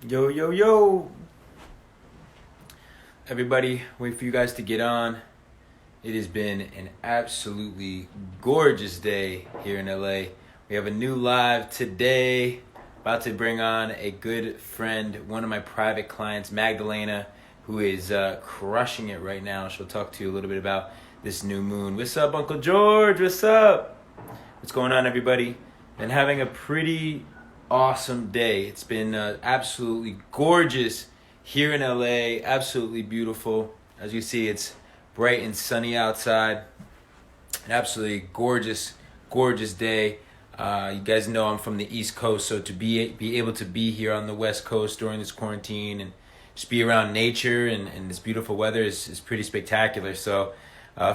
Yo, yo, yo. Everybody, wait for you guys to get on. It has been an absolutely gorgeous day here in LA. We have a new live today. About to bring on a good friend, one of my private clients, Magdalena, who is crushing it right now. She'll talk to you a little bit about this new moon. What's up, Uncle George? What's up? What's going on, everybody? Been having a pretty awesome day. It's been absolutely gorgeous here in LA. Absolutely beautiful. As you see, it's bright and sunny outside. An absolutely gorgeous day. You guys know I'm from the East Coast, so to be able to be here on the West Coast during this quarantine and just be around nature and this beautiful weather is pretty spectacular. So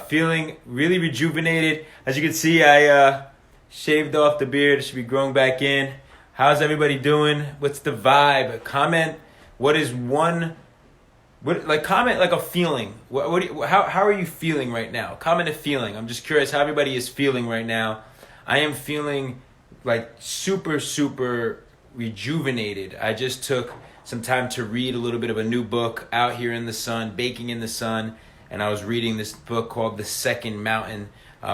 feeling really rejuvenated. As you can see, I shaved off the beard. It should be growing back in. How's everybody doing? What's the vibe? Comment. Comment like a feeling. How are you feeling right now? Comment a feeling. I'm just curious how everybody is feeling right now. I am feeling like super rejuvenated. I just took some time to read a little bit of a new book, Out Here in the Sun, Baking in the Sun, and I was reading this book called The Second Mountain.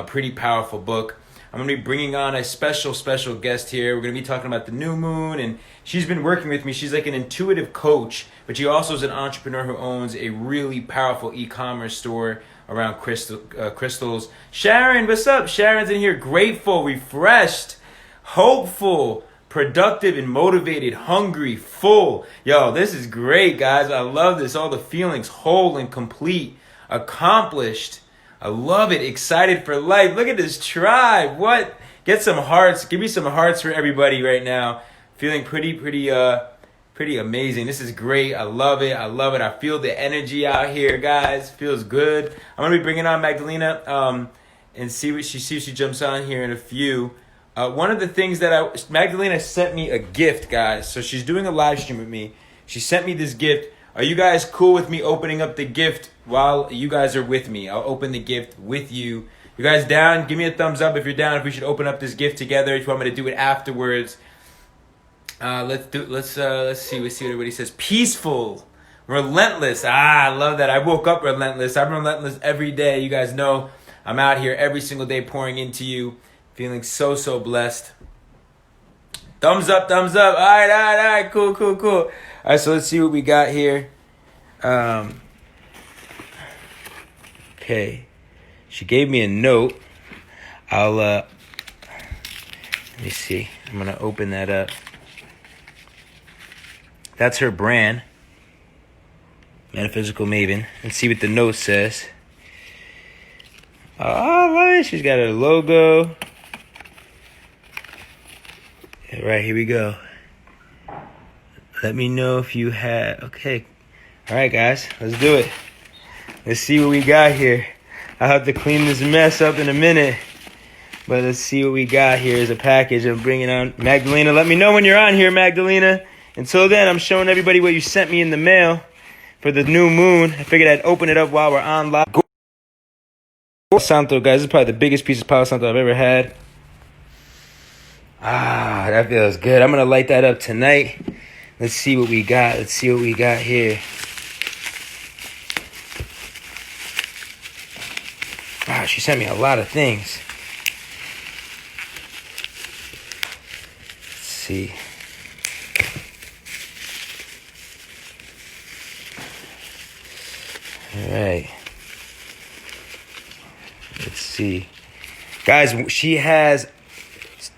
Pretty powerful book. I'm going to be bringing on a special guest here. We're going to be talking about the new moon, and she's been working with me. She's like an intuitive coach, but she also is an entrepreneur who owns a really powerful e-commerce store around crystals. Sharon, what's up? Sharon's in here, grateful, refreshed, hopeful, productive, and motivated, hungry, full. Yo, this is great, guys. I love this. All the feelings, whole and complete, accomplished. I love it. Excited for life. Look at this tribe. What? Get some hearts. Give me some hearts for everybody right now. Feeling pretty amazing. This is great. I love it. I feel the energy out here, guys. Feels good. I'm gonna be bringing on Magdalena and see if she jumps on here in a few. One of the things that Magdalena sent me a gift, guys. So she's doing a live stream with me. She sent me this gift. Are you guys cool with me opening up the gift while you guys are with me? I'll open the gift with you. You guys down? Give me a thumbs up if you're down. If we should open up this gift together. If you want me to do it afterwards. Let's see what everybody says. Peaceful, relentless. I love that. I woke up relentless. I'm relentless every day. You guys know I'm out here every single day pouring into you. Feeling so blessed. Thumbs up. All right. Cool. All right, so let's see what we got here. Okay. She gave me a note. Let me see. I'm going to open that up. That's her brand. Metaphysical Maven. Let's see what the note says. Oh, right. She's got her logo. All right, here we go. Let me know if you have... Okay. All right, guys. Let's do it. Let's see what we got here. I'll have to clean this mess up in a minute. But let's see what we got here as a package. I'm bringing on Magdalena. Let me know when you're on here, Magdalena. Until then, I'm showing everybody what you sent me in the mail for the new moon. I figured I'd open it up while we're on live. Palo Santo, guys. This is probably the biggest piece of Palo Santo I've ever had. Ah, that feels good. I'm going to light that up tonight. Let's see what we got. Here. Wow, she sent me a lot of things. Let's see. All right. Let's see. Guys, she has...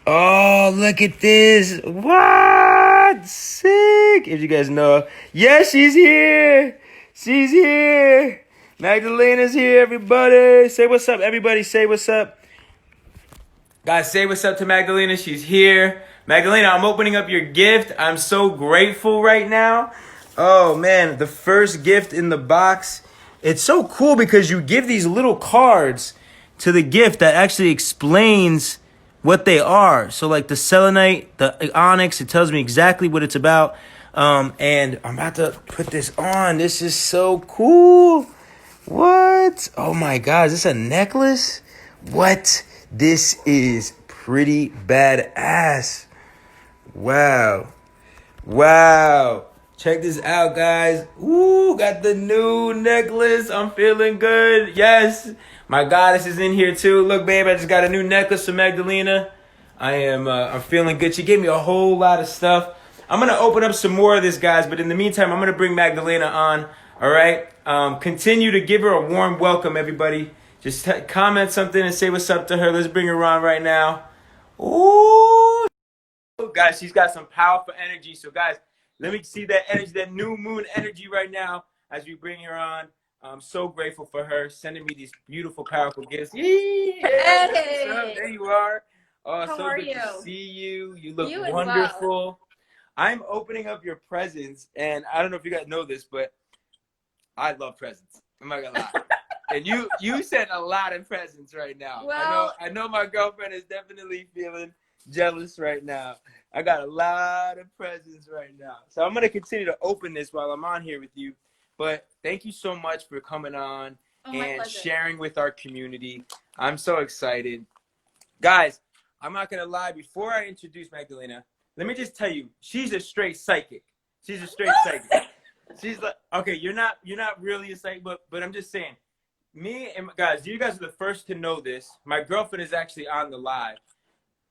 Oh, look at this. What? Sick. If you guys know. Yes, she's here. Magdalena's here, everybody. Say what's up, everybody. Say what's up. Guys, say what's up to Magdalena. She's here. Magdalena, I'm opening up your gift. I'm so grateful right now. Oh, man. The first gift in the box. It's so cool because you give these little cards to the gift that actually explains what they are. So like the selenite, the onyx, it tells me exactly what it's about. And I'm about to put this on. This is so cool. What? Oh my God, is this a necklace? What? This is pretty badass. Wow. Check this out, guys. Ooh, got the new necklace. I'm feeling good. Yes, my goddess is in here too. Look, babe, I just got a new necklace from Magdalena. I'm feeling good. She gave me a whole lot of stuff. I'm gonna open up some more of this, guys. But in the meantime, I'm gonna bring Magdalena on. All right. Continue to give her a warm welcome, everybody. Just comment something and say what's up to her. Let's bring her on right now. Ooh. Guys, she's got some powerful energy. So, guys, let me see that energy, that new moon energy right now as we bring her on. I'm so grateful for her sending me these beautiful, powerful gifts. Hey! There you are. Oh, How so are good you? to see you. You look You as wonderful. well. I'm opening up your presents, and I don't know if you guys know this, but I love presents. I'm not gonna lie. And you sent a lot of presents right now. Well, I know my girlfriend is definitely feeling jealous right now. I got a lot of presents right now. So I'm gonna continue to open this while I'm on here with you. But thank you so much for coming on my and pleasure. sharing with our community. I'm so excited. Guys, I'm not gonna lie, before I introduce Magdalena, let me just tell you, she's a straight psychic. She's a straight psychic. She's like, okay, you're not really a psychic, but I'm just saying, me and guys, you guys are the first to know this. My girlfriend is actually on the live.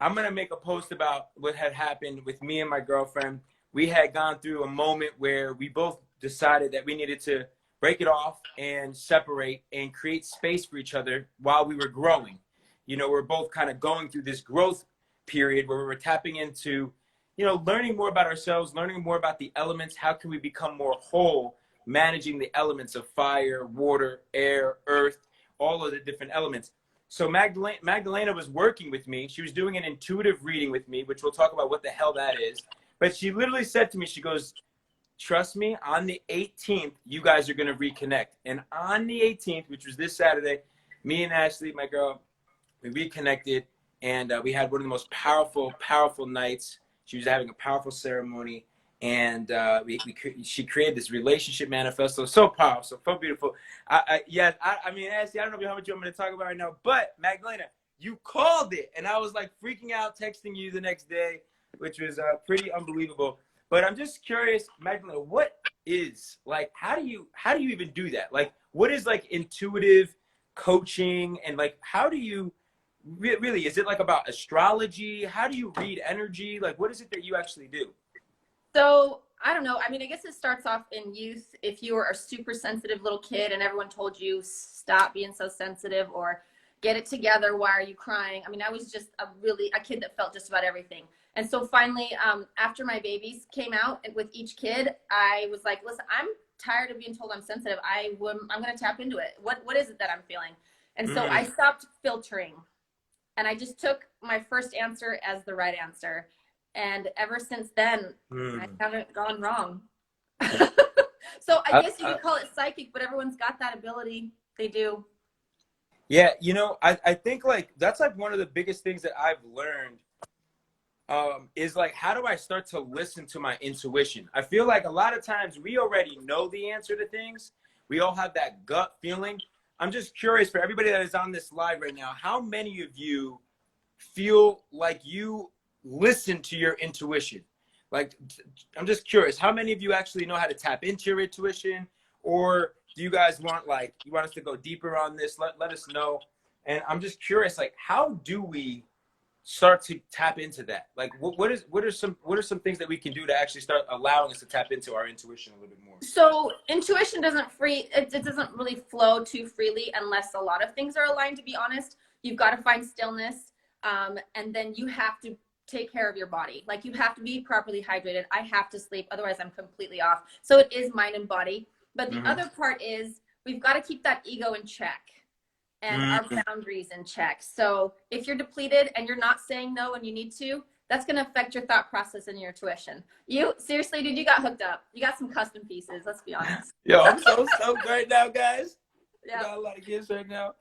I'm gonna make a post about what had happened with me and my girlfriend. We had gone through a moment where we both decided that we needed to break it off and separate and create space for each other while we were growing. You know, we're both kind of going through this growth period where we were tapping into, you know, learning more about ourselves, learning more about the elements. How can we become more whole, managing the elements of fire, water, air, earth, all of the different elements. So Magdalena was working with me. She was doing an intuitive reading with me, which we'll talk about what the hell that is. But she literally said to me, she goes, trust me, on the 18th, you guys are going to reconnect. And on the 18th, which was this Saturday, me and Ashley, my girl, we reconnected. And we had one of the most powerful, powerful nights. She was having a powerful ceremony. And she created this relationship manifesto. So powerful, so beautiful. I mean, Ashley, I don't know how much you want me to talk about right now, but Magdalena, you called it. And I was like freaking out, texting you the next day, which was pretty unbelievable. But I'm just curious, Magdalena, what is, like, how do you even do that? Like, what is like intuitive coaching, and like, how do you really, is it like about astrology? How do you read energy? Like, what is it that you actually do? So I don't know. I mean, I guess it starts off in youth. If you were a super sensitive little kid and everyone told you stop being so sensitive or get it together, why are you crying? I mean, I was just a kid that felt just about everything. And so finally, after my babies came out with each kid, I was like, listen, I'm tired of being told I'm sensitive. I'm going to tap into it. What is it that I'm feeling? And so I stopped filtering, and I just took my first answer as the right answer. And ever since then, I haven't gone wrong. So I guess you could call it psychic, but everyone's got that ability. They do. Yeah, you know, I think like that's like one of the biggest things that I've learned is like, how do I start to listen to my intuition? I feel like a lot of times we already know the answer to things. We all have that gut feeling. I'm just curious for everybody that is on this live right now, how many of you feel like you listen to your intuition? Like, I'm just curious, how many of you actually know how to tap into your intuition? Or do you guys want, like, you want us to go deeper on this? Let us know. And I'm just curious, like, how do we start to tap into that? Like, what are some things that we can do to actually start allowing us to tap into our intuition a little bit more? So intuition doesn't really flow too freely unless a lot of things are aligned, to be honest. You've got to find stillness, and then you have to take care of your body. Like, you have to be properly hydrated. I have to sleep, otherwise I'm completely off. So it is mind and body. But the other part is we've got to keep that ego in check and our boundaries in check. So if you're depleted and you're not saying no when you need to, that's going to affect your thought process and your intuition. You seriously, dude, you got hooked up. You got some custom pieces. Let's be honest. Yo, I'm so stoked right now, guys. Yeah. You got a lot of gifts right now.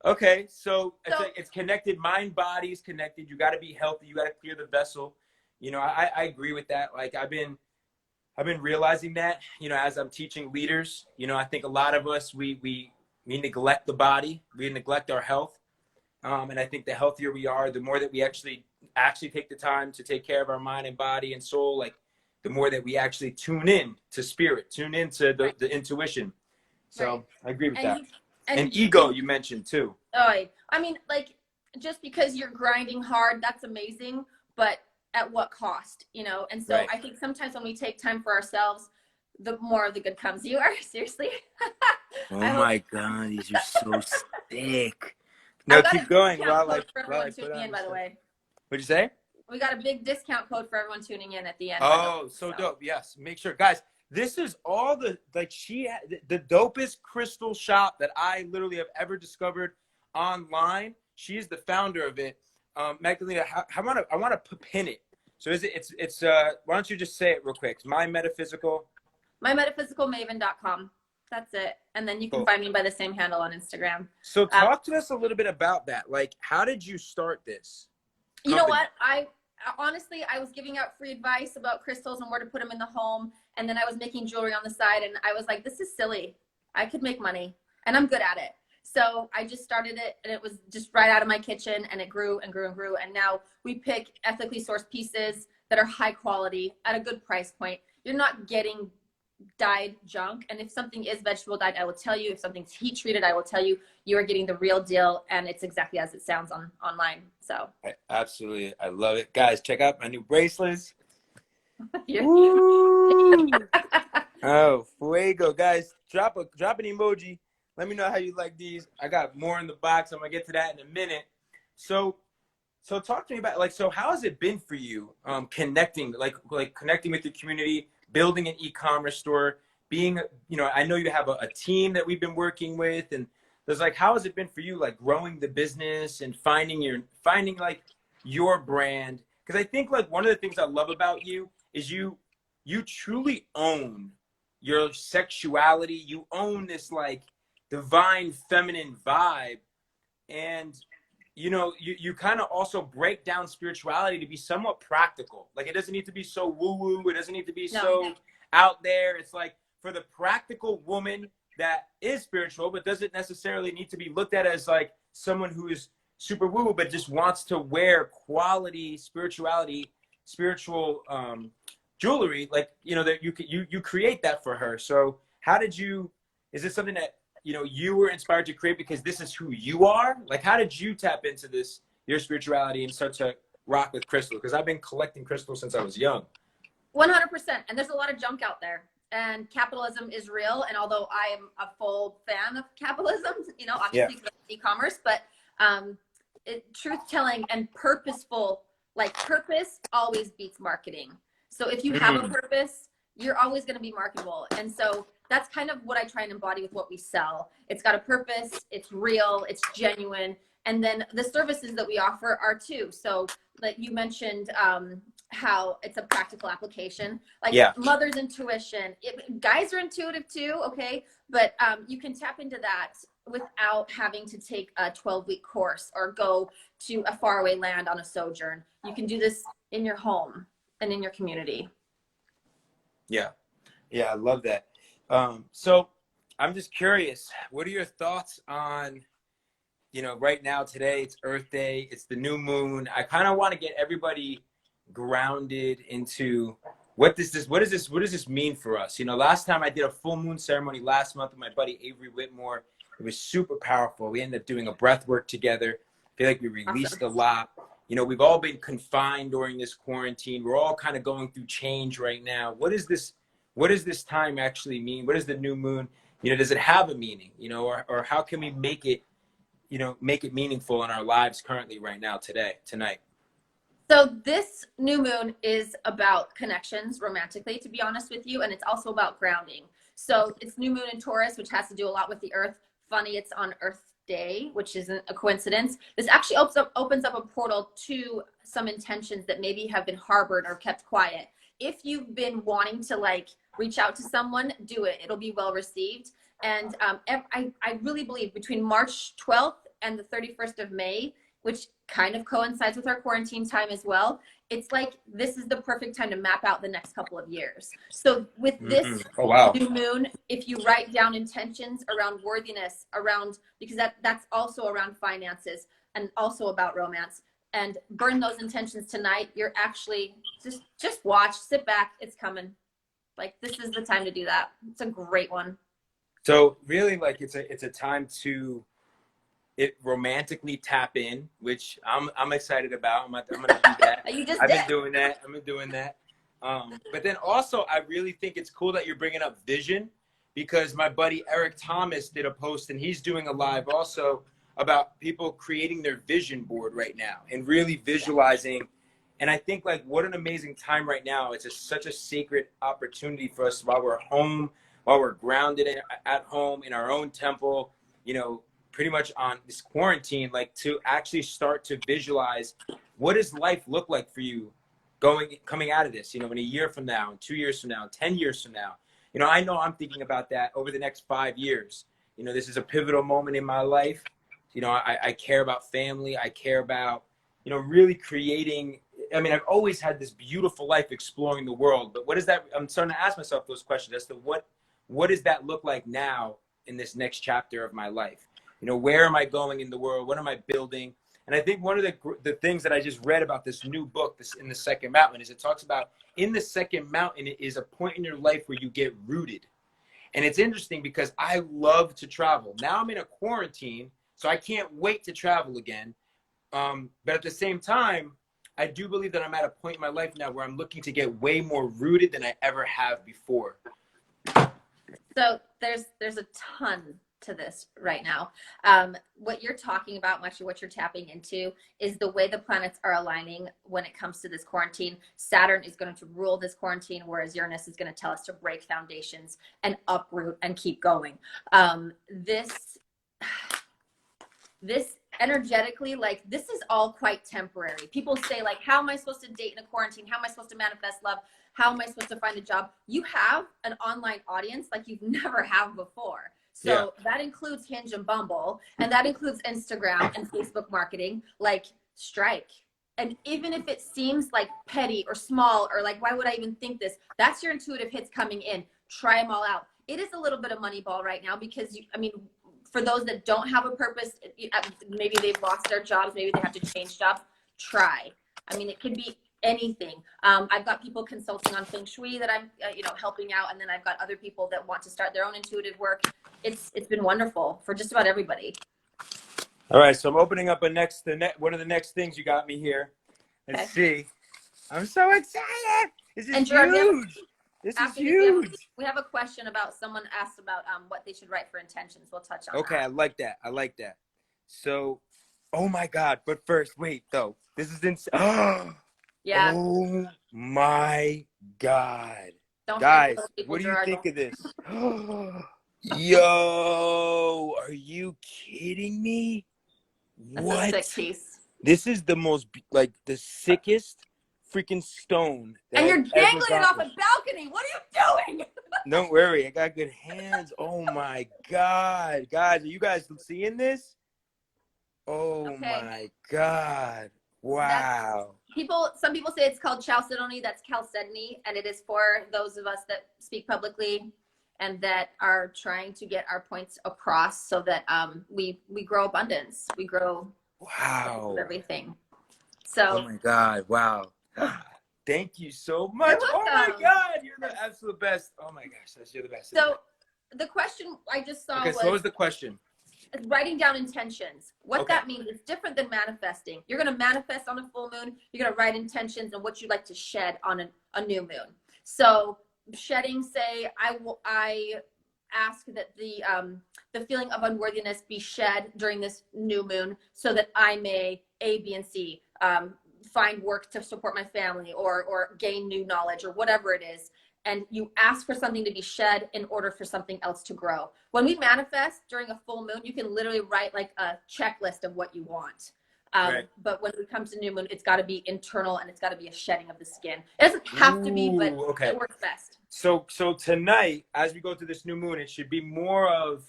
Okay, so it's connected. Mind, body is connected. You got to be healthy. You got to clear the vessel. You know, I agree with that. Like, I've been realizing that, you know, as I'm teaching leaders. You know, I think a lot of us, we neglect the body. We neglect our health. And I think the healthier we are, the more that we actually take the time to take care of our mind and body and soul. Like, the more that we actually tune in to spirit, tune into the intuition. So I agree with that. And ego, you mentioned too. Oh, I mean, like, just because you're grinding hard, that's amazing, but at what cost, you know? And so I think sometimes when we take time for ourselves, the more of the good comes. You are seriously. Oh my God, these are so sick. No, keep going. While everyone tuning in, by the way. What'd you say? We got a big discount code for everyone tuning in at the end. Oh, so dope. Yes, make sure, guys. This is all the the dopest crystal shop that I literally have ever discovered online. She is the founder of it. Magdalena, I want to pin it. So it's why don't you just say it real quick? mymetaphysical.maven.com. That's it. And then you can find me by the same handle on Instagram. So talk to us a little bit about that. Like, how did you start this company? You know what? Honestly, I was giving out free advice about crystals and where to put them in the home. And then I was making jewelry on the side, and I was like, this is silly. I could make money, and I'm good at it. So I just started it, and it was just right out of my kitchen, and it grew and grew and grew. And now we pick ethically sourced pieces that are high quality at a good price point. You're not getting dyed junk. And if something is vegetable dyed, I will tell you. If something's heat treated, I will tell you. You are getting the real deal, and it's exactly as it sounds online. So absolutely, I love it, guys. Check out my new bracelets. Oh, fuego, guys! Drop an emoji. Let me know how you like these. I got more in the box. I'm gonna get to that in a minute. So talk to me about, like, so how has it been for you, connecting, like connecting with the community, building an e-commerce store, being, you know, I know you have a team that we've been working with, and there's like, how has it been for you, like growing the business and finding like your brand? Because I think like one of the things I love about you is you truly own your sexuality. You own this like divine feminine vibe, and you know, you kind of also break down spirituality to be somewhat practical. Like, it doesn't need to be so woo-woo. It doesn't need to be so out there. It's like for the practical woman that is spiritual, but doesn't necessarily need to be looked at as like someone who is super woo-woo, but just wants to wear quality spiritual jewelry. Like, you know, that you create that for her. So is this something that, you know, you were inspired to create because this is who you are? Like, how did you tap into this, your spirituality, and start to rock with crystal? Because I've been collecting crystals since I was young. 100%. And there's a lot of junk out there, and capitalism is real. And although I am a full fan of capitalism, you know, obviously e-commerce, but truth telling and purposeful, like, purpose always beats marketing. So if you have a purpose, you're always going to be marketable. And so that's kind of what I try and embody with what we sell. It's got a purpose, it's real, it's genuine. And then the services that we offer are too. So like you mentioned, how it's a practical application, like mother's intuition. Guys are intuitive too, okay? But you can tap into that without having to take a 12-week course or go to a faraway land on a sojourn. You can do this in your home and in your community. Yeah, I love that. So I'm just curious, what are your thoughts on, you know, right now, today, it's Earth Day, it's the new moon. I kind of want to get everybody grounded into what does this mean for us? You know, last time I did a full moon ceremony last month with my buddy Avery Whitmore. It was super powerful. We ended up doing a breath work together. I feel like we released a lot. You know, we've all been confined during this quarantine. We're all kind of going through change right now. What does this time actually mean? What does the new moon, you know, does it have a meaning, you know, or how can we make it meaningful in our lives currently right now, tonight? So this new moon is about connections romantically, to be honest with you. And it's also about grounding. So it's new moon in Taurus, which has to do a lot with the earth. Funny, it's on Earth Day, which isn't a coincidence. This actually opens up a portal to some intentions that maybe have been harbored or kept quiet. If you've been wanting to like reach out to someone, do it. It'll be well received. And I really believe between March 12th and the 31st of May, which kind of coincides with our quarantine time as well, it's like this is the perfect time to map out the next couple of years. So with this new moon, if you write down intentions around worthiness, because that's also around finances and also about romance, and burn those intentions tonight, you're actually just watch, sit back, it's coming. Like, this is the time to do that. It's a great one. So really, like, it's a time to romantically tap in, which I'm excited about. I'm gonna do that. I've been doing that. But then also, I really think it's cool that you're bringing up vision, because my buddy Eric Thomas did a post, and he's doing a live also about people creating their vision board right now and really visualizing. And I think, like, what an amazing time right now. It's such a sacred opportunity for us while we're home, while we're grounded at home in our own temple, you know, pretty much on this quarantine, like, to actually start to visualize, what does life look like for you coming out of this, you know, in a year from now, 2 years from now, 10 years from now. You know, I know I'm thinking about that over the next 5 years. You know, this is a pivotal moment in my life. You know, I care about family. I care about, you know, really creating. I mean, I've always had this beautiful life exploring the world, but what is that? I'm starting to ask myself those questions as to what does that look like now in this next chapter of my life? You know, where am I going in the world? What am I building? And I think one of the things that I just read about this new book, this In the Second Mountain, is it talks about in the second mountain, it is a point in your life where you get rooted. And it's interesting because I love to travel. Now I'm in a quarantine, so I can't wait to travel again. But at the same time, I do believe that I'm at a point in my life now where I'm looking to get way more rooted than I ever have before. So there's a ton to this right now. What you're talking about, actually what you're tapping into, is the way the planets are aligning when it comes to this quarantine. Saturn is going to rule this quarantine, whereas Uranus is going to tell us to break foundations and uproot and keep going. This energetically, like, this is all quite temporary. People say, like, how am I supposed to date in a quarantine? How am I supposed to manifest love? How am I supposed to find a job? You have an online audience like you've never had before. So that includes Hinge and Bumble, and that includes Instagram and Facebook marketing. Like, strike. And even if it seems like petty or small, or like, why would I even think this? That's your intuitive hits coming in. Try them all out. It is a little bit of Moneyball right now because, for those that don't have a purpose, maybe they've lost their jobs, maybe they have to change jobs, try. It could be anything. I've got people consulting on Feng Shui that I'm, helping out. And then I've got other people that want to start their own intuitive work. It's been wonderful for just about everybody. All right. So I'm opening up one of the next things you got me here. Let's see. I'm so excited. This is huge. This is huge. We have a question about, someone asked about what they should write for intentions. We'll touch on that. Okay, I like that. So, oh my God. But first, wait, though. This is insane. Yeah. Oh my God. Don't Guys, what do you think of this? Yo, are you kidding me? That's a sick piece. This is the most, like, the sickest freaking stone. And you're dangling it off a balcony. What are you doing? Don't worry, I got good hands. Oh my God. Guys, are you guys seeing this? Oh my God. Wow. Some people say it's called chalcedony. That's chalcedony, and it is for those of us that speak publicly and that are trying to get our points across, so that we grow abundance. We grow everything. So. Oh my God. Wow. Thank you so much. Oh my God, you're the absolute best. Oh my gosh, you're the best. So the question I just saw was, so what was the question? Writing down intentions. What that means is different than manifesting. You're going to manifest on a full moon. You're going to write intentions and what you'd like to shed on a new moon. So shedding, say, I ask that the feeling of unworthiness be shed during this new moon, so that I may A, B, and C, find work to support my family, or gain new knowledge, or whatever it is. And you ask for something to be shed in order for something else to grow. When we manifest during a full moon, you can literally write like a checklist of what you want. But when it comes to new moon, it's got to be internal, and it's got to be a shedding of the skin. It doesn't have to be, but it works best. So tonight, as we go through this new moon, it should be more of,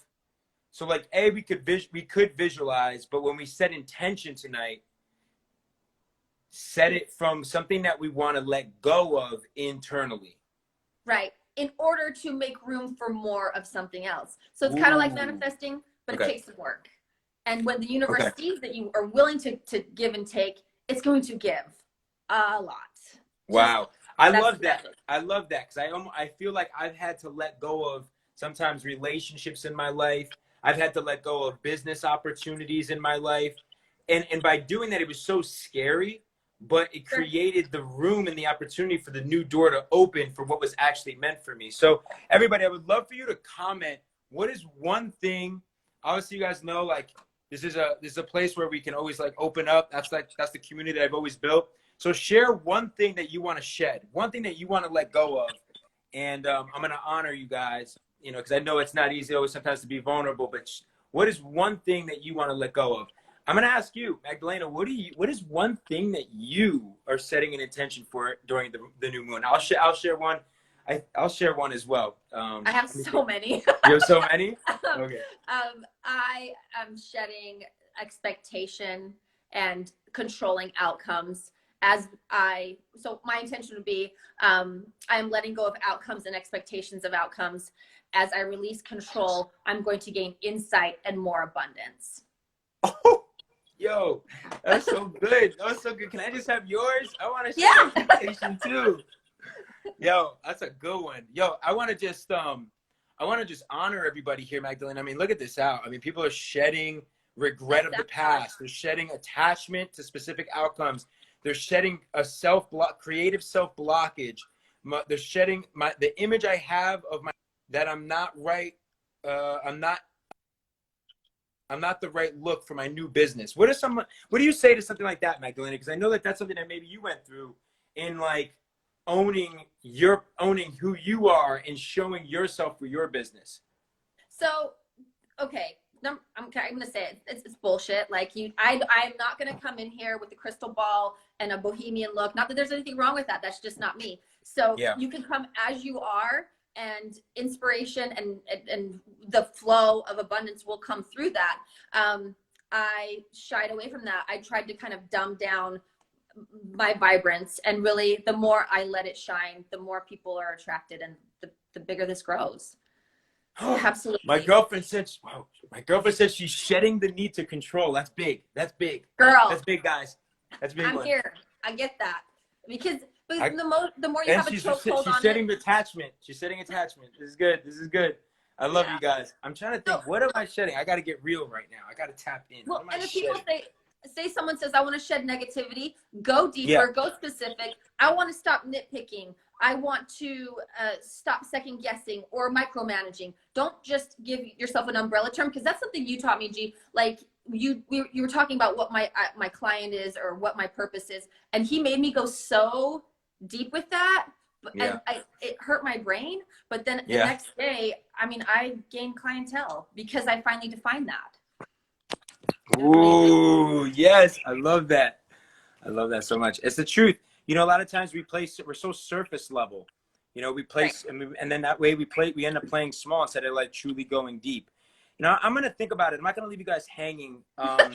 so like, we could visualize, but when we set intention tonight, set it from something that we want to let go of internally. Right. In order to make room for more of something else. So it's kind of like manifesting, but it takes some work. And when the universe sees that you are willing to give and take, it's going to give a lot. Wow. I That's love the that. message. I love that because I feel like I've had to let go of sometimes relationships in my life. I've had to let go of business opportunities in my life. And by doing that, it was so scary, but it Sure. created the room and the opportunity for the new door to open for what was actually meant for me. So everybody, I would love for you to comment. What is one thing, obviously you guys know, like this is a place where we can always like open up. That's the community that I've always built. So share one thing that you want to shed, one thing that you want to let go of. And I'm going to honor you guys, you know, because I know it's not easy always sometimes to be vulnerable, but what is one thing that you want to let go of? I'm going to ask you, Magdalena, what is one thing that you are setting an intention for during the new moon? I'll share one. I'll share one as well. I have so many. You have so many? Okay. I am shedding expectation and controlling outcomes so my intention would be, I am letting go of outcomes and expectations of outcomes. As I release control, I'm going to gain insight and more abundance. Oh, yo, that's so good. That was so good. Can I just have yours? I want to share expectation too. Yo, that's a good one. Yo, I want to just honor everybody here, Magdalena. I mean, look at this out. I mean, people are shedding regret of the past. They're shedding attachment to specific outcomes. They're shedding a creative self-blockage. They're shedding the image I have of that I'm not right. I'm not the right look for my new business. What do you say to something like that, Magdalena? Because I know that that's something that maybe you went through in like owning who you are and showing yourself for your business. So, okay. I'm going to say it's bullshit. Like I'm not going to come in here with a crystal ball and a bohemian look. Not that there's anything wrong with that. That's just not me. So you can come as you are, and inspiration and the flow of abundance will come through that. I shied away from that. I tried to kind of dumb down my vibrance, and really the more I let it shine, the more people are attracted, and the bigger this grows. Absolutely. My girlfriend said she's shedding the need to control. That's big. That's big. Girl. That's big, guys. That's big. I'm here. I get that. Because the more you have a chokehold on she's shedding attachment. She's shedding attachment. This is good. This is good. I love you guys. I'm trying to think, what am I shedding? I got to get real right now. I got to tap in. Well, and if people say someone says, I want to shed negativity, go deeper, go specific. I want to stop nitpicking. I want to stop second guessing or micromanaging. Don't just give yourself an umbrella term, because that's something you taught me, G. Like you were talking about what my client is or what my purpose is, and he made me go so deep with that. And it hurt my brain. But then the next day, I mean, I gained clientele because I finally defined that. Ooh, yes. I love that. I love that so much. It's the truth. You know, a lot of times we're so surface level. You know, we place, and then that way we end up playing small instead of like truly going deep. You know, I'm going to think about it. I'm not going to leave you guys hanging. I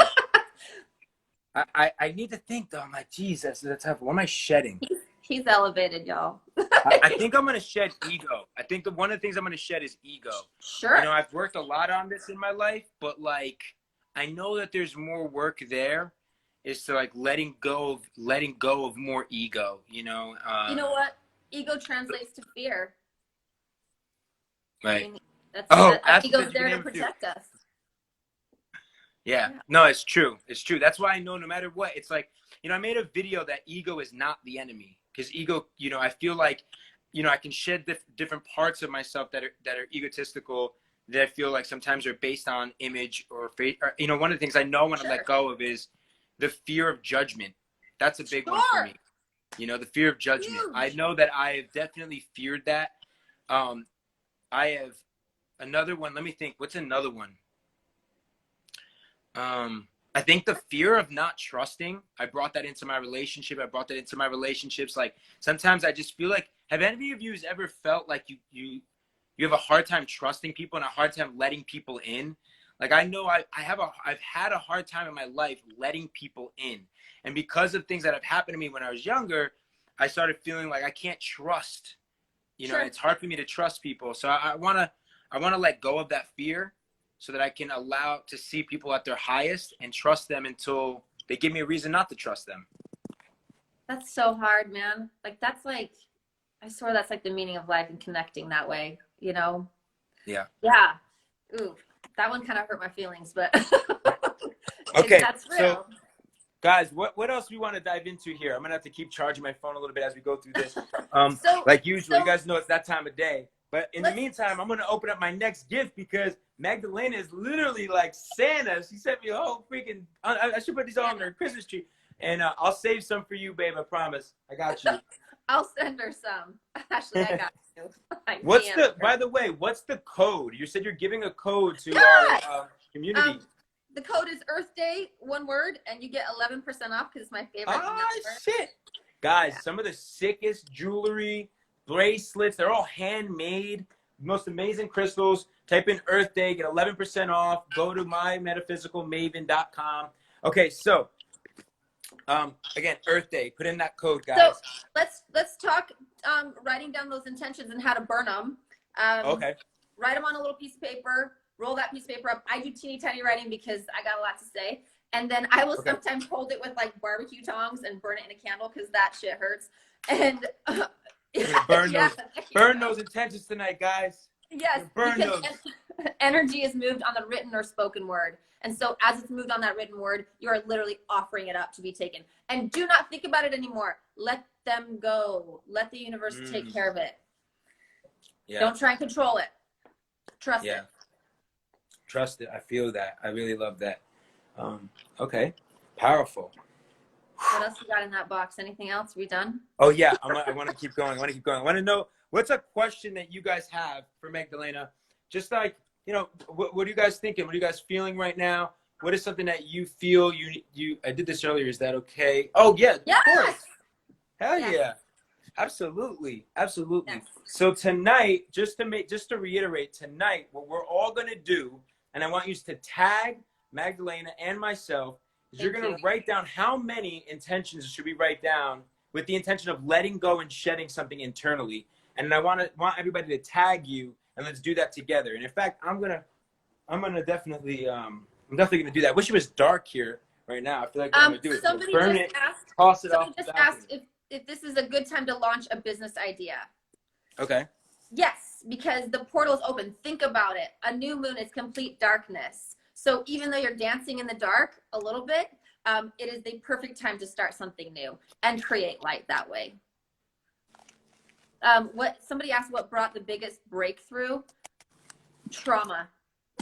need to think though. I'm like, geez, that's tough. What am I shedding? He's elevated, y'all. I think I'm going to shed ego. I think one of the things I'm going to shed is ego. Sure. You know, I've worked a lot on this in my life, but like, I know that there's more work there. Is to like letting go of more ego, you know. You know what? Ego translates to fear. Right. I mean, ego's there to protect us. Yeah. No, it's true. It's true. That's why I know no matter what, it's like, you know, I made a video that ego is not the enemy, because ego, you know, I feel like, you know, I can shed different parts of myself that are egotistical, that I feel like sometimes are based on image or faith. Or, you know, one of the things I know I want to let go of is the fear of judgment. That's a big one for me. You know, the fear of judgment. Huge. I know that I have definitely feared that. I have another one. Let me think. What's another one? I think the fear of not trusting. I brought that into my relationship. I brought that into my relationships. Like sometimes I just feel like, have any of you ever felt like you have a hard time trusting people and a hard time letting people in? Like I know I've had a hard time in my life letting people in. And because of things that have happened to me when I was younger, I started feeling like I can't trust. You know, it's hard for me to trust people. So I wanna let go of that fear so that I can allow to see people at their highest and trust them until they give me a reason not to trust them. That's so hard, man. Like that's like, I swear that's like the meaning of life and connecting that way, you know? Yeah. Yeah. Ooh, that one kind of hurt my feelings, but Okay. that's So real. guys, what else we want to dive into here? I'm gonna have to keep charging my phone a little bit as we go through this. So, Like usual, you so guys know it's that time of day. But in the let's, meantime, I'm gonna open up my next gift because Magdalena is literally like Santa. She sent me a whole freaking. I should put these all on her Christmas tree, and I'll save some for you, babe. I promise. I got you. I'll send her some. Ashley, I got you. What's the? By the way, what's the code? You said you're giving a code to Yes! our community. The code is Earth Day, one word, and you get 11% off because it's my favorite number. Shit. Guys, Yeah. some of the sickest jewelry, bracelets, they're all handmade, most amazing crystals. Type in Earth Day, get 11% off. Go to mymetaphyicalmaven.com. Okay, so again, Earth Day, put in that code, guys. So let's talk writing down those intentions and how to burn them. Okay. Write them on a little piece of paper. Roll that piece of paper up. I do teeny tiny writing because I got a lot to say. And then I will sometimes hold it with like barbecue tongs and burn it in a candle because that shit hurts. And burn those intentions tonight, guys. Yes, burn those. Energy is moved on the written or spoken word. And so as it's moved on that written word, you are literally offering it up to be taken. And do not think about it anymore. Let them go. Let the universe take care of it. Yeah. Don't try and control it. Trust it. Trust it. I feel that. I really love that. Okay. Powerful. What else you got in that box? Anything else? Are we done? Oh, yeah. I want to keep going. I want to know, what's a question that you guys have for Magdalena? Just like, you know, what are you guys thinking? What are you guys feeling right now? What is something that you feel I did this earlier. Is that okay? Oh, yeah. Yes! Of course. Hell yeah. Absolutely. Absolutely. Yes. So tonight, just to reiterate, tonight, what we're all going to do, and I want you to tag Magdalena and myself, is you're going to write down how many intentions should we write down with the intention of letting go and shedding something internally. And I want everybody to tag you, and let's do that together. And in fact, I'm definitely gonna do that. I wish it was dark here right now. I feel like I'm gonna do it. Somebody burn just it, asked, toss it off. Somebody just asked if this is a good time to launch a business idea. Okay. Yes, because the portal is open. Think about it. A new moon is complete darkness. So even though you're dancing in the dark a little bit, it is the perfect time to start something new and create light that way. Somebody asked what brought the biggest breakthrough? Trauma.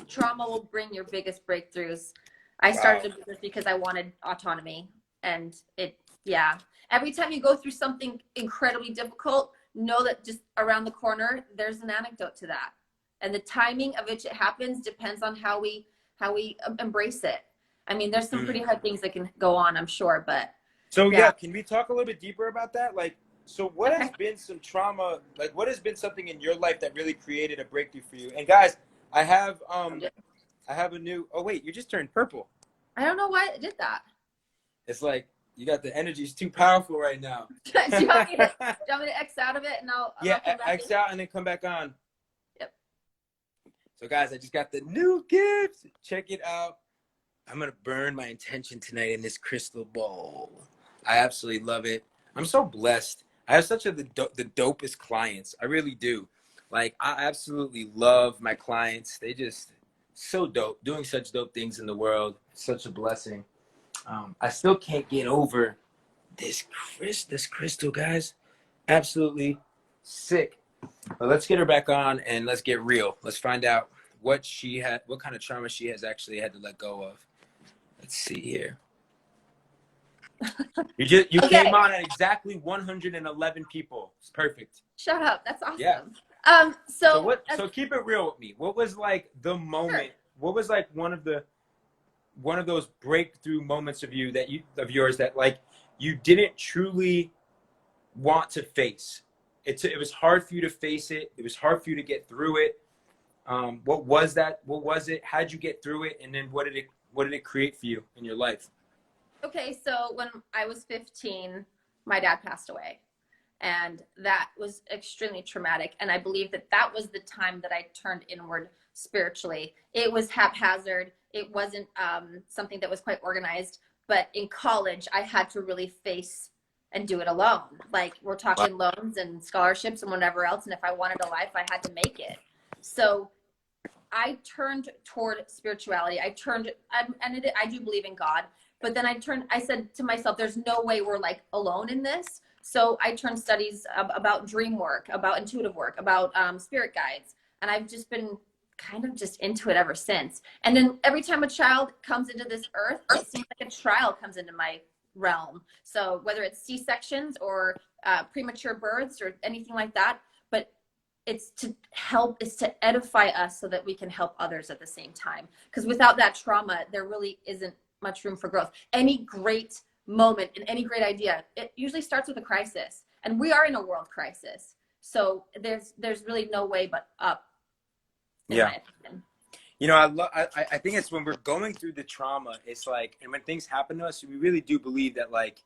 Trauma will bring your biggest breakthroughs. I started a business because I wanted autonomy, and every time you go through something incredibly difficult, know that just around the corner there's an anecdote to that, and the timing of which it happens depends on how we embrace it. I mean, there's some pretty hard things that can go on, I'm sure, but so can we talk a little bit deeper about that? Like, so what has been some trauma, like what has been something in your life that really created a breakthrough for you? And guys, I have a new, oh wait, you just turned purple. I don't know why it did that. It's like you got the energy is too powerful right now. do you want me to X out of it and I'll X out and then come back on. Yep. So guys, I just got the new gifts. Check it out. I'm gonna burn my intention tonight in this crystal ball. I absolutely love it. I'm so blessed. I have such the dopest clients. I really do. Like, I absolutely love my clients. They just so dope, doing such dope things in the world. Such a blessing. I still can't get over this crystal, guys. Absolutely sick. But let's get her back on and let's get real. Let's find out what kind of trauma she has actually had to let go of. Let's see here. You came on at exactly 111 people. It's perfect. Shut up. That's awesome. Yeah. So keep it real with me. What was like the moment? Sure. What was like one of those breakthrough moments of yours that like you didn't truly want to face? It was hard for you to face it. It was hard for you to get through it. What was that? What was it? How'd you get through it? And then what did it create for you in your life? Okay, so when I was 15, my dad passed away. And that was extremely traumatic. And I believe that was the time that I turned inward spiritually. It was haphazard. It wasn't something that was quite organized. But in college, I had to really face and do it alone. Like we're talking loans and scholarships and whatever else. And if I wanted a life, I had to make it. So I turned toward spirituality. I do believe in God, but then I said to myself, there's no way we're like alone in this. So I turned studies about dream work, about intuitive work, about spirit guides. And I've just been kind of just into it ever since. And then every time a child comes into this earth, it seems like a trial comes into my realm. So whether it's C-sections or premature births or anything like that, but it's to edify us so that we can help others at the same time. Because without that trauma, there really isn't much room for growth. Any great moment and any great idea, it usually starts with a crisis. And we are in a world crisis. So there's really no way but up. Yeah. You know, I think it's when we're going through the trauma, it's like, and when things happen to us, we really do believe that like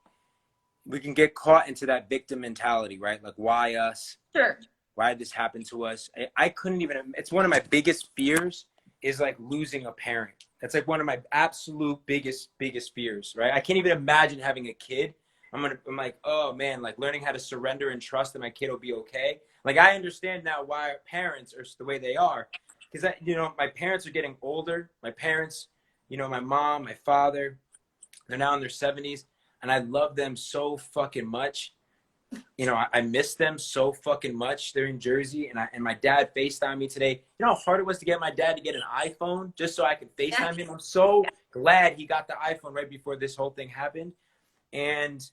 we can get caught into that victim mentality, right? Like, why us? Sure. Why did this happen to us? I couldn't even, it's one of my biggest fears is like losing a parent. That's like one of my absolute biggest fears, right? I can't even imagine having a kid. I'm like, oh man, like learning how to surrender and trust that my kid will be okay. Like I understand now why our parents are the way they are. Because, you know, my parents are getting older. My parents, you know, my mom, my father, they're now in their 70s. And I love them so fucking much. You know, I miss them so fucking much. They're in Jersey. And my dad FaceTimed me today. You know how hard it was to get my dad to get an iPhone just so I could FaceTime him? I'm so glad he got the iPhone right before this whole thing happened. And,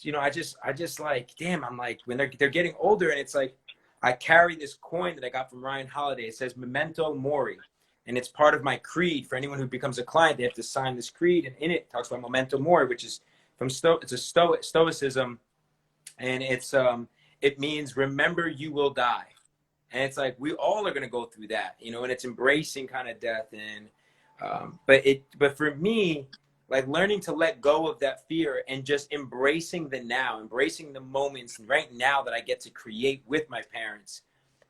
you know, I just like, damn, I'm like, when they're getting older and it's like, I carry this coin that I got from Ryan Holiday. It says Memento Mori. And it's part of my creed. For anyone who becomes a client, they have to sign this creed. And in it talks about Memento Mori, which is from Stoicism. And it means remember you will die. And it's like, we all are going to go through that, you know, and it's embracing kind of death. And, but for me, like learning to let go of that fear and just embracing the now, embracing the moments right now that I get to create with my parents,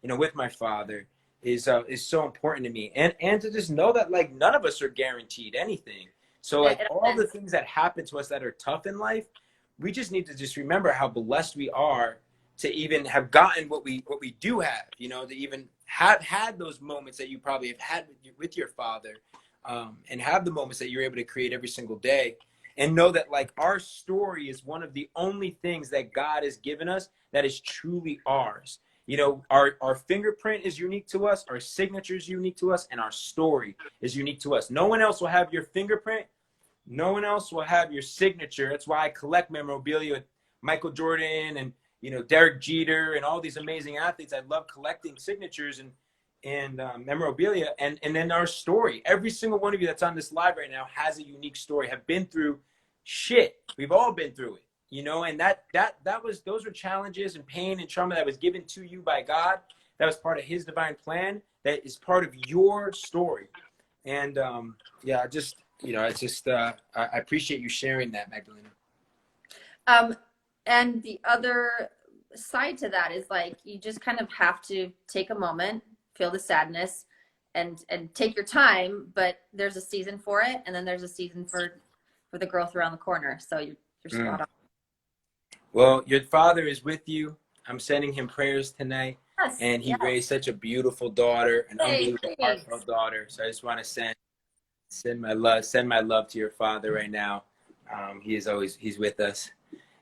you know, with my father is so important to me. And to just know that like none of us are guaranteed anything. So like all the things that happen to us that are tough in life, we just need to just remember how blessed we are to even have gotten what we do have, you know, to even have had those moments that you probably have had with your father. And have the moments that you're able to create every single day, and know that like our story is one of the only things that God has given us that is truly ours. You know, our fingerprint is unique to us, our signature is unique to us, and our story is unique to us. No one else will have your fingerprint. No one else will have your signature. That's why I collect memorabilia with Michael Jordan and, you know, Derek Jeter and all these amazing athletes. I love collecting signatures and memorabilia and then our story. Every single one of you that's on this live right now has a unique story, have been through shit. We've all been through it, you know, and those were challenges and pain and trauma that was given to you by God. That was part of his divine plan. That is part of your story. And yeah, just, you know, it's just I appreciate you sharing that, Magdalena. And the other side to that is like you just kind of have to take a moment, feel the sadness, and take your time, but there's a season for it, and then there's a season for the growth around the corner. So you're spot on. Well, your father is with you. I'm sending him prayers tonight. Yes, and he raised such a beautiful daughter, an unbelievable heartfelt daughter. So I just want to send my love to your father right now. He's with us.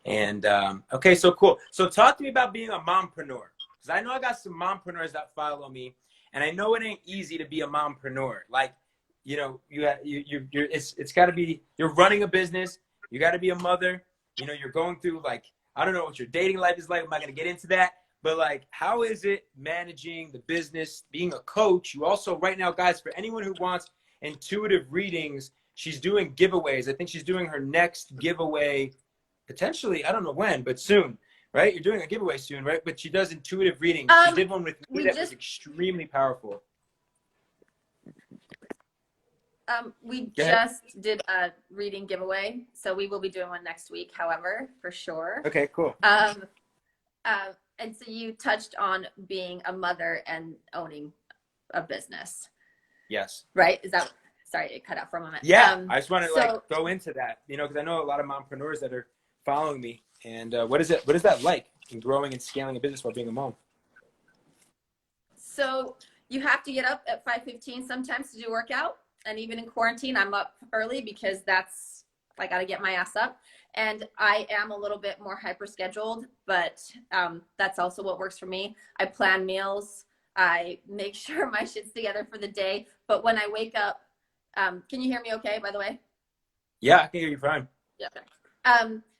And okay, so cool. So talk to me about being a mompreneur, because I know I got some mompreneurs that follow me. And I know it ain't easy to be a mompreneur. Like, you know, it's got to be, you're running a business. You got to be a mother. You know, you're going through, like, I don't know what your dating life is like. I'm not going to get into that. But, like, how is it managing the business, being a coach? You also, right now, guys, for anyone who wants intuitive readings, she's doing giveaways. I think she's doing her next giveaway potentially, I don't know when, but soon. Right? You're doing a giveaway soon, right? But she does intuitive readings. She did one with me that was extremely powerful. We just did a reading giveaway, so we will be doing one next week, however, for sure. Okay, cool. And so you touched on being a mother and owning a business. Yes. Right? Is that, sorry, it cut out for a moment. Yeah, I just want to like go into that, you know, because I know a lot of mompreneurs that are following me. And what is that like in growing and scaling a business while being a mom? So you have to get up at 5:15 sometimes to do workout. And even in quarantine, I'm up early because I got to get my ass up. And I am a little bit more hyper scheduled, but that's also what works for me. I plan meals. I make sure my shit's together for the day. But when I wake up, can you hear me okay, by the way? Yeah, I can hear you fine. Yeah.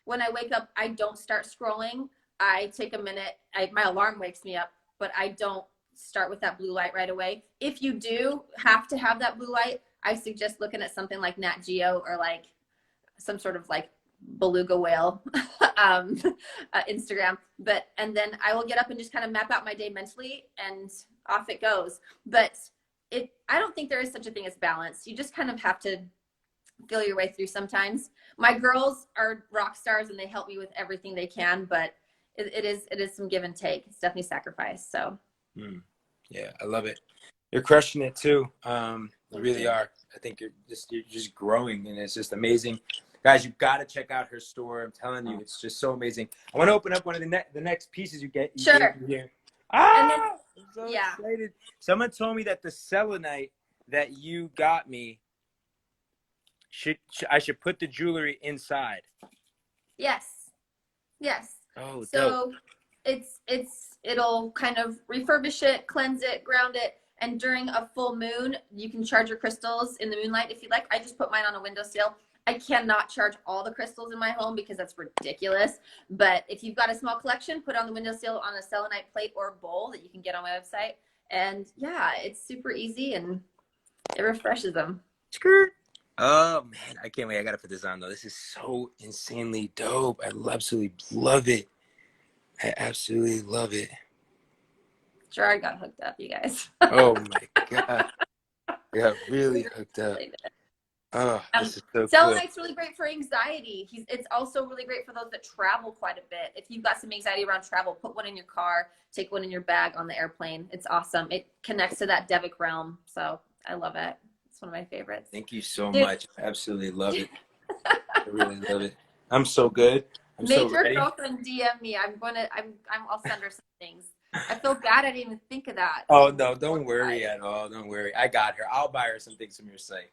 When I wake up, I don't start scrolling. I take a minute. My alarm wakes me up, but I don't start with that blue light right away. If you do have to have that blue light, I suggest looking at something like Nat Geo or like some sort of like beluga whale Instagram. And then I will get up and just kind of map out my day mentally, and off it goes. But I don't think there is such a thing as balance. You just kind of have to feel your way through sometimes. My girls are rock stars and they help me with everything they can, but it is some give and take. It's definitely sacrifice. So yeah, I love it. You're crushing it too. You really are. I think you're just growing, and it's just amazing. Guys, you've got to check out her store. I'm telling you, it's just so amazing. I want to open up one of the next pieces you get. Sure. Here. And then, I'm so excited. Someone told me that the selenite that you got me, I should put the jewelry inside. Yes. Oh, so dope. it'll kind of refurbish it, cleanse it, ground it, and during a full moon, you can charge your crystals in the moonlight if you'd like. I just put mine on a windowsill. I cannot charge all the crystals in my home because that's ridiculous. But if you've got a small collection, put it on the windowsill on a selenite plate or bowl that you can get on my website. And yeah, it's super easy and it refreshes them. Skirt. Oh man, I can't wait. I gotta put this on though. This is so insanely dope. I absolutely love it. I absolutely love it. Gerard got hooked up, you guys. Oh my God. I got really hooked up. Oh, this is so Selenite's really great for anxiety. It's also really great for those that travel quite a bit. If you've got some anxiety around travel, put one in your car, take one in your bag on the airplane. It's awesome. It connects to that Devic realm. So I love it. It's one of my favorites. Thank you so much. I absolutely love it. I really love it. I'm so good. I'm Make so your ready. girlfriend DM me. I'll send her some things. I feel bad I didn't even think of that. Oh no, don't worry at all. Don't worry. I got her. I'll buy her some things from your site.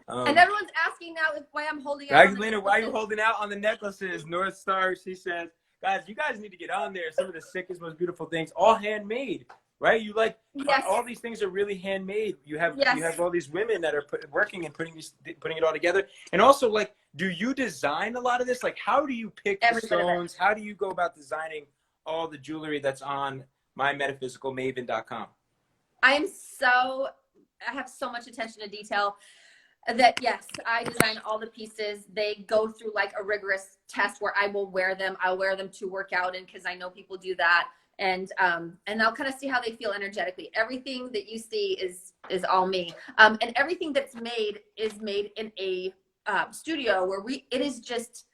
And everyone's asking now why I'm holding out. Magdalena, why are you holding out on the necklaces? North Star, she says, guys, you guys need to get on there. Some of the sickest, most beautiful things, all handmade, right? You like all these things are really handmade. You have all these women that are working and putting it all together. And also, like, do you design a lot of this? Like, how do you pick the stones? How do you go about designing all the jewelry that's on mymetaphysicalmaven.com? I have so much attention to detail. That yes, I design all the pieces. They go through like a rigorous test where I will wear them. I'll wear them to work out in because I know people do that. And I'll kind of see how they feel energetically. Everything that you see is all me. And everything that's made is made in a studio where it is just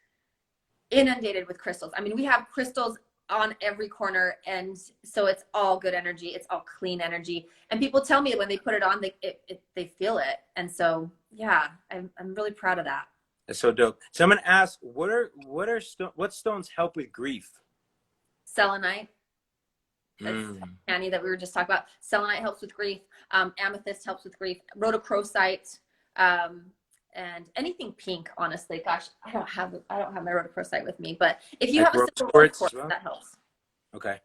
inundated with crystals. I mean, we have crystals on every corner, and so it's all good energy. It's all clean energy. And people tell me when they put it on, they feel it. And so yeah, I'm really proud of that. That's so dope. Someone asked, what stones help with grief? Selenite. That's candy that we were just talking about. Selenite helps with grief. Amethyst helps with grief. Rhodochrosite, and anything pink. Honestly, gosh, I don't have my rhodochrosite with me, but if you have a simple quartz, that helps. Okay.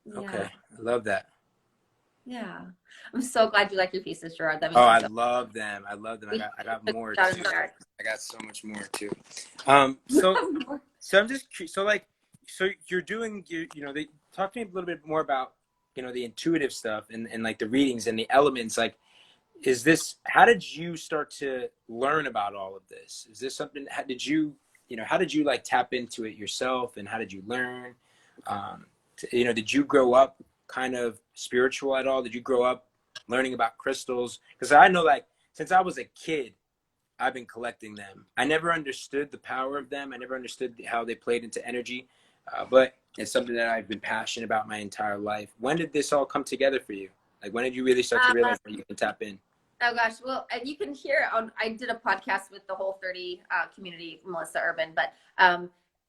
Yeah. Okay, I love that. Yeah, I'm so glad you like your pieces, Gerard. That means I love them. I got more too. I got so much more too. So I'm just so you're doing they talk to me a little bit more about the intuitive stuff and like the readings and the elements. Like, how did you start to learn about all of this? Is this something? How did you like tap into it yourself, and how did you learn? Did you grow up kind of spiritual at all? Did you grow up learning about crystals? Because I know, like, since I was a kid, I've been collecting them. I never understood the power of them. I never understood how they played into energy, but it's something that I've been passionate about my entire life. When did this all come together for you? Like, when did you really start to realize that you can tap in? Oh gosh, well, and you can hear on. I did a podcast with the Whole 30 community, Melissa Urban, but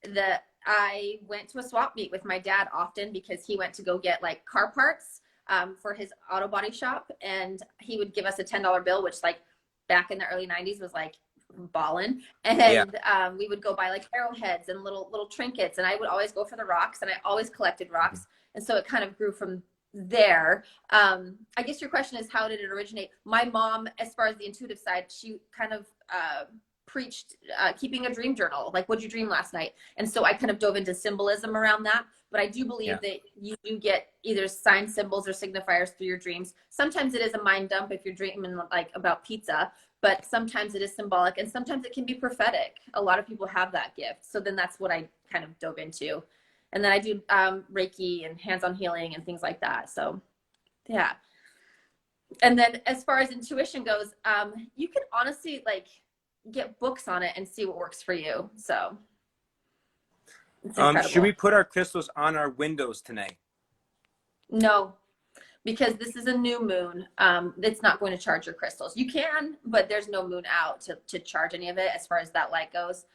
the I went to a swap meet with my dad often because he went to go get like car parts for his auto body shop, and he would give us a $10 bill, which like back in the early 90s was like ballin', Yeah. and we would go buy like arrowheads and little trinkets, and I would always go for the rocks, and I always collected rocks, and so it kind of grew from there. I guess your question is, how did it originate? My mom, as far as the intuitive side, she kind of preached keeping a dream journal, like what'd you dream last night, and so I kind of dove into symbolism around that. But I do believe that you do get either sign symbols or signifiers through your dreams. Sometimes it is a mind dump if you're dreaming like about pizza, but sometimes it is symbolic, and sometimes it can be prophetic. A lot of people have that gift, so then that's what I kind of dove into. And then I do Reiki and hands-on healing and things like that. So, yeah. And then as far as intuition goes, you can honestly like get books on it and see what works for you. So, it's incredible. Should we put our crystals on our windows tonight? No, because this is a new moon. It's not going to charge your crystals. You can, but there's no moon out to charge any of it as far as that light goes.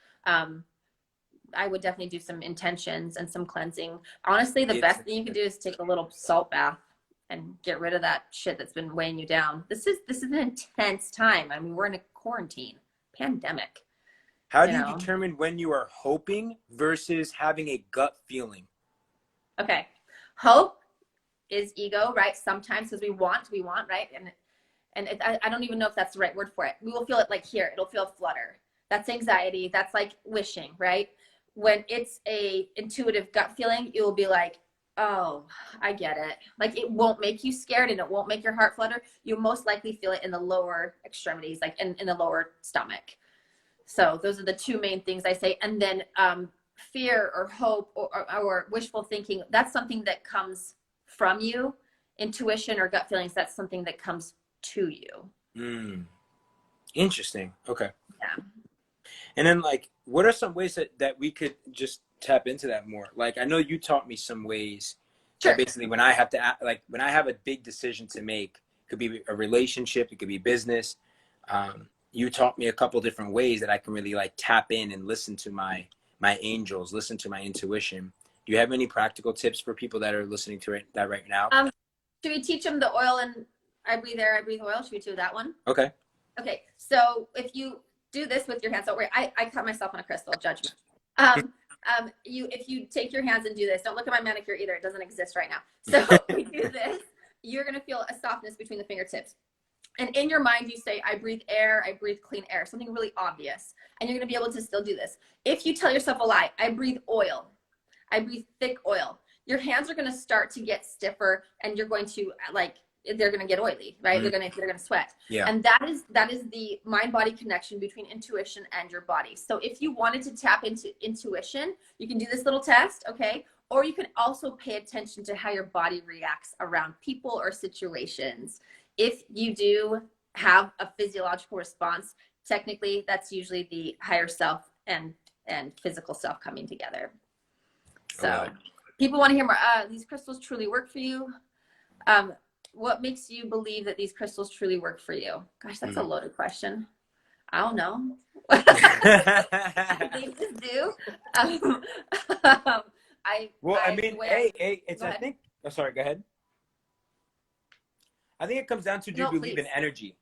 I would definitely do some intentions and some cleansing. Honestly, the best thing you can do is take a little salt bath and get rid of that shit that's been weighing you down. This is an intense time. I mean, we're in a quarantine pandemic. How do you determine when you are hoping versus having a gut feeling? Okay. Hope is ego, right? Sometimes because we want, right? And I don't even know if that's the right word for it. We will feel it like here. It'll feel flutter. That's anxiety. That's like wishing, right? When it's a intuitive gut feeling, you will be like, oh, I get it. Like it won't make you scared and it won't make your heart flutter. You'll most likely feel it in the lower extremities, like in the lower stomach. So those are the two main things I say. And then fear or hope or wishful thinking, that's something that comes from you. Intuition or gut feelings, that's something that comes to you. Interesting. Okay. Yeah. And then like, what are some ways that we could just tap into that more? Like, I know you taught me some ways. Sure. That basically when I have to, like when I have a big decision to make, it could be a relationship, it could be business. You taught me a couple different ways that I can really like tap in and listen to my angels, listen to my intuition. Do you have any practical tips for people that are listening to that right now? Should we teach them the oil and I breathe air, I breathe oil? Should we do that one? Okay. Okay. So if you do this with your hands, don't worry. I cut myself on a crystal, judgment. If you take your hands and do this, don't look at my manicure either. It doesn't exist right now. So we do this, you're going to feel a softness between the fingertips. And in your mind, you say, I breathe air, I breathe clean air, something really obvious. And you're going to be able to still do this. If you tell yourself a lie, I breathe oil, I breathe thick oil, your hands are going to start to get stiffer and you're going to like, they're going to get oily, right? Mm-hmm. They're going to sweat. Yeah. And that is the mind-body connection between intuition and your body. So if you wanted to tap into intuition, you can do this little test, okay? Or you can also pay attention to how your body reacts around people or situations. If you do have a physiological response, technically that's usually the higher self and physical self coming together. So people want to hear more. These crystals truly work for you. What makes you believe that these crystals truly work for you? Gosh, that's a loaded question. I don't know. I think they do. Sorry, go ahead. I think it comes down to, do you believe in energy?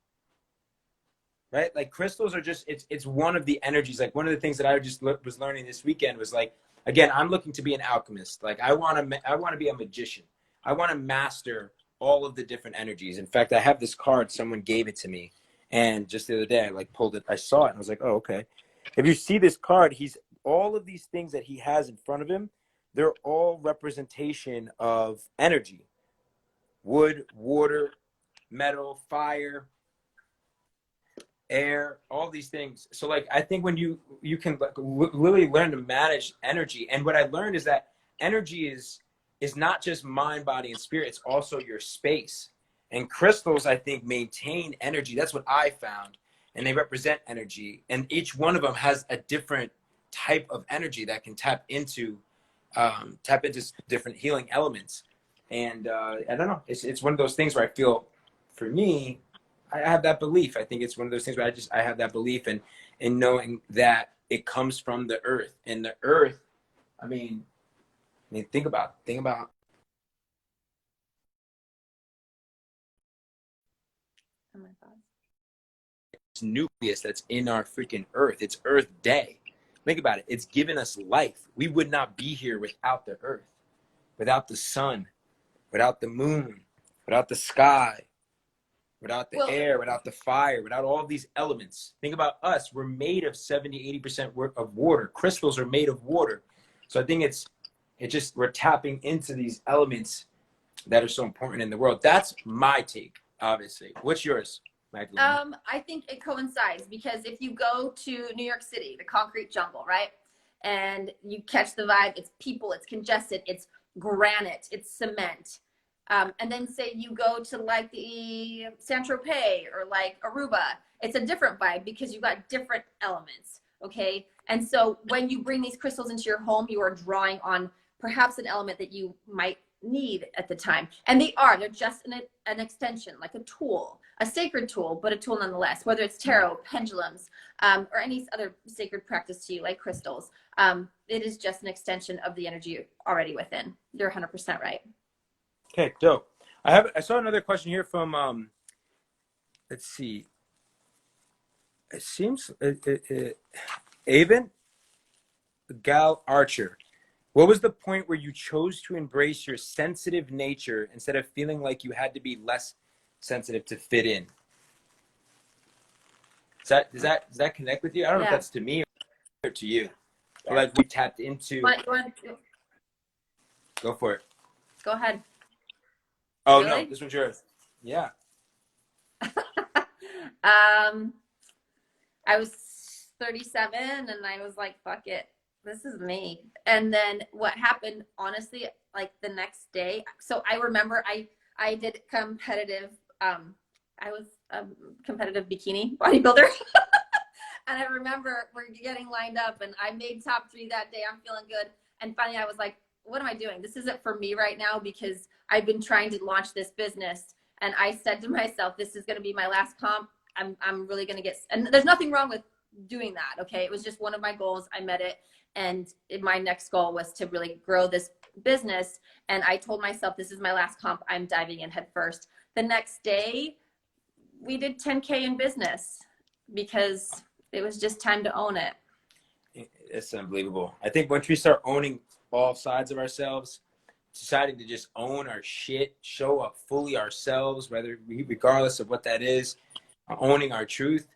Right? Like crystals are just, it's one of the energies. Like one of the things that I just was learning this weekend was like, again, I'm looking to be an alchemist. Like I want to be a magician. I want to master all of the different energies. In fact, I have this card, someone gave it to me. And just the other day, I like pulled it, I saw it and I was like, oh, okay. If you see this card, all of these things that he has in front of him, they're all representation of energy. Wood, water, metal, fire, air, all these things. So like, I think when you can like, literally learn to manage energy. And what I learned is that energy is not just mind, body, and spirit. It's also your space. And crystals, I think, maintain energy. That's what I found. And they represent energy. And each one of them has a different type of energy that can tap into different healing elements. And I don't know. It's one of those things where I feel, for me, I have that belief. I think it's one of those things where I have that belief in knowing that it comes from the earth, and the earth. I mean, think about. Oh my God. This nucleus that's in our freaking earth. It's Earth Day. Think about it. It's given us life. We would not be here without the earth, without the sun, without the moon, without the sky, without the air, without the fire, without all these elements. Think about us. We're made of 70-80% of water. Crystals are made of water. So I think we're tapping into these elements that are so important in the world. That's my take, obviously. What's yours, Magdalena? I think it coincides because if you go to New York City, the concrete jungle, right? And you catch the vibe, it's people, it's congested, it's granite, it's cement. And then say you go to like the Saint-Tropez or like Aruba, it's a different vibe because you've got different elements, okay? And so when you bring these crystals into your home, you are drawing on perhaps an element that you might need at the time. And they're just an extension, like a tool, a sacred tool, but a tool nonetheless, whether it's tarot, pendulums, or any other sacred practice to you, like crystals. It is just an extension of the energy already within. You're 100% right. Okay, dope. I saw another question here from let's see. It seems Avon Gal Archer. What was the point where you chose to embrace your sensitive nature instead of feeling like you had to be less sensitive to fit in? Does that connect with you? I don't know if that's to me or to you. Yeah. Or like we tapped into. Go for it. Go ahead. Oh, really? No, this one's yours. Yeah. I was 37 and I was like, fuck it. This is me. And then what happened, honestly, like the next day. So I remember I did competitive, I was a competitive bikini bodybuilder. And I remember we're getting lined up and I made top 3 that day. I'm feeling good. And finally I was like, what am I doing? This isn't for me right now because I've been trying to launch this business. And I said to myself, this is going to be my last comp. I'm really going to get, and there's nothing wrong with doing that. Okay. It was just one of my goals. I met it. And my next goal was to really grow this business. And I told myself, this is my last comp. I'm diving in head first. The next day we did 10K in business because it was just time to own it. It's unbelievable. I think once we start owning all sides of ourselves, deciding to just own our shit, show up fully ourselves, regardless of what that is, owning our truth,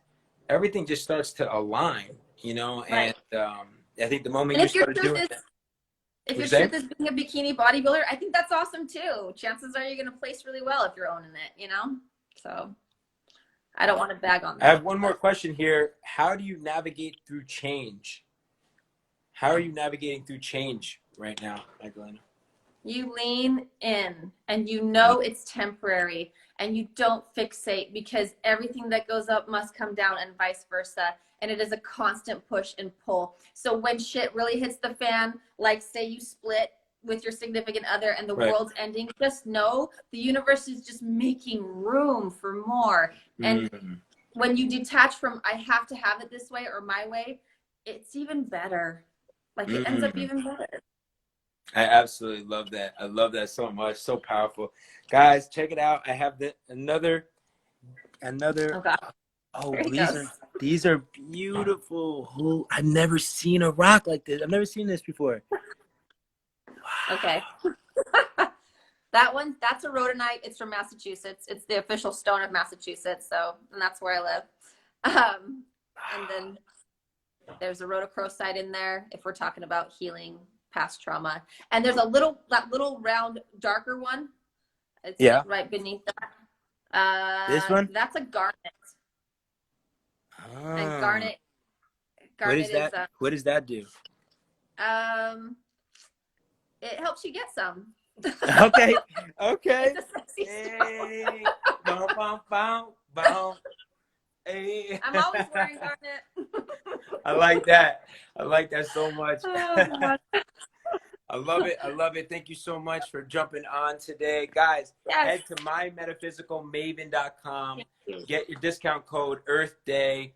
everything just starts to align, you know? Right. And I think the moment you start doing that. If your truth is being a bikini bodybuilder, I think that's awesome too. Chances are you're going to place really well if you're owning it, you know? So I don't want to bag on that. I have one more question here. How do you navigate through change? How are you navigating through change right now, Magdalena? You lean in and you know it's temporary and you don't fixate because everything that goes up must come down and vice versa. And it is a constant push and pull. So when shit really hits the fan, like say you split with your significant other and the world's ending, just know the universe is just making room for more. And when you detach from, I have to have it this way or my way, it's even better. Like it ends up even better. I absolutely love that. I love that so much. So powerful. Guys, check it out. I have another. Oh, God. Oh, these are beautiful. I've never seen a rock like this. I've never seen this before. Wow. Okay. That's a rhodonite. It's from Massachusetts. It's the official stone of Massachusetts. And that's where I live. And then there's a rhodochrosite in there if we're talking about healing past trauma. And there's that little round darker one. It's right beneath that. This one? That's a garnet. Oh. And garnet what is that? What does that do? It helps you get some. Okay. It's a sexy hey. Bow, bow, bow, bow. Hey. I'm always wearing garnet. I like that. I like that so much. Oh, I love it. I love it. Thank you so much for jumping on today. Guys, Yes. head to mymetaphyicalmaven.com. Thank you. Get your discount code Earth Day.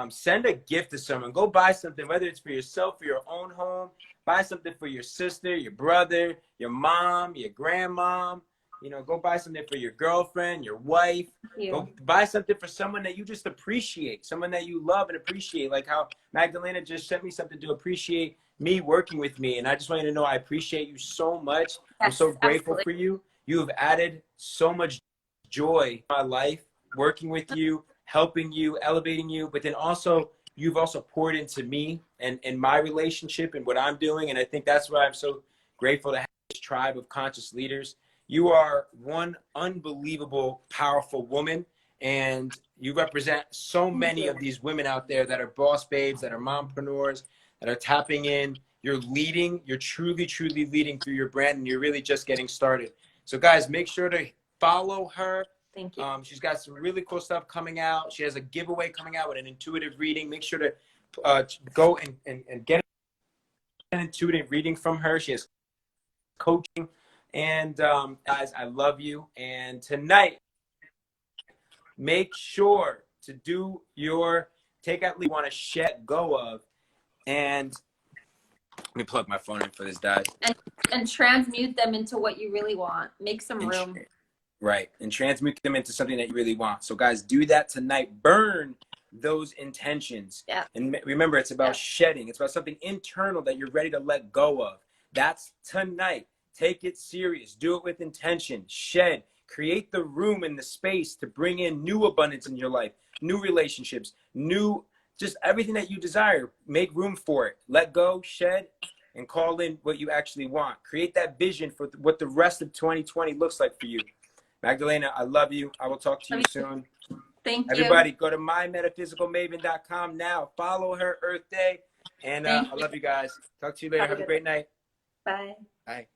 Send a gift to someone. Go buy something, whether it's for yourself, for your own home. Buy something for your sister, your brother, your mom, your grandmom. You know, go buy something for your girlfriend, your wife. Go buy something for someone that you just appreciate, someone that you love and appreciate. Like how Magdalena just sent me something to appreciate me working with me. And I just want you to know I appreciate you so much. Yes, I'm so grateful absolutely. for you. You have added so much joy to my life, working with you, helping you, elevating you. But then also, you've also poured into me and my relationship and what I'm doing. And I think that's why I'm so grateful to have this tribe of conscious leaders. You are one unbelievable, powerful woman, and you represent so many of these women out there that are boss babes, that are mompreneurs, that are tapping in. You're leading, you're truly, truly leading through your brand, and you're really just getting started. So guys, make sure to follow her. Thank you. She's got some really cool stuff coming out. She has a giveaway coming out with an intuitive reading. Make sure to go and get an intuitive reading from her. She has coaching. And guys, I love you. And tonight, make sure to do your take out leave you want to shed go of. And let me plug my phone in for this, guys. And transmute them into what you really want. Make some room. Right. And transmute them into something that you really want. So guys, do that tonight. Burn those intentions. Yeah. And remember, it's about shedding. It's about something internal that you're ready to let go of. That's tonight. Take it serious. Do it with intention. Shed. Create the room and the space to bring in new abundance in your life, new relationships, new, just everything that you desire. Make room for it. Let go, shed, and call in what you actually want. Create that vision for what the rest of 2020 looks like for you. Magdalena, I love you. I will talk to you soon. Thank you. Everybody, go to mymetaphyicalmaven.com now. Follow her, Earth Day. And I love you guys. Talk to you later. Have a great night. Bye. Bye.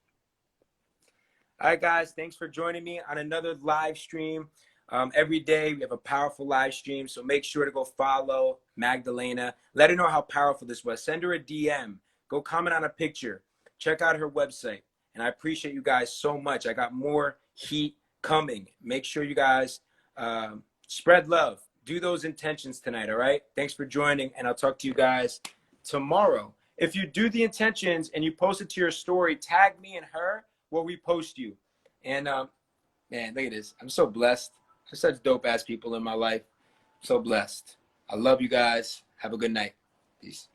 All right, guys. Thanks for joining me on another live stream. Every day we have a powerful live stream. So make sure to go follow Magdalena. Let her know how powerful this was. Send her a DM. Go comment on a picture. Check out her website. And I appreciate you guys so much. I got more heat coming. Make sure you guys spread love. Do those intentions tonight, all right? Thanks for joining, and I'll talk to you guys tomorrow. If you do the intentions and you post it to your story, tag me and her, we'll repost you. And man, look at this. I'm so blessed. There's such dope-ass people in my life. So blessed. I love you guys. Have a good night. Peace.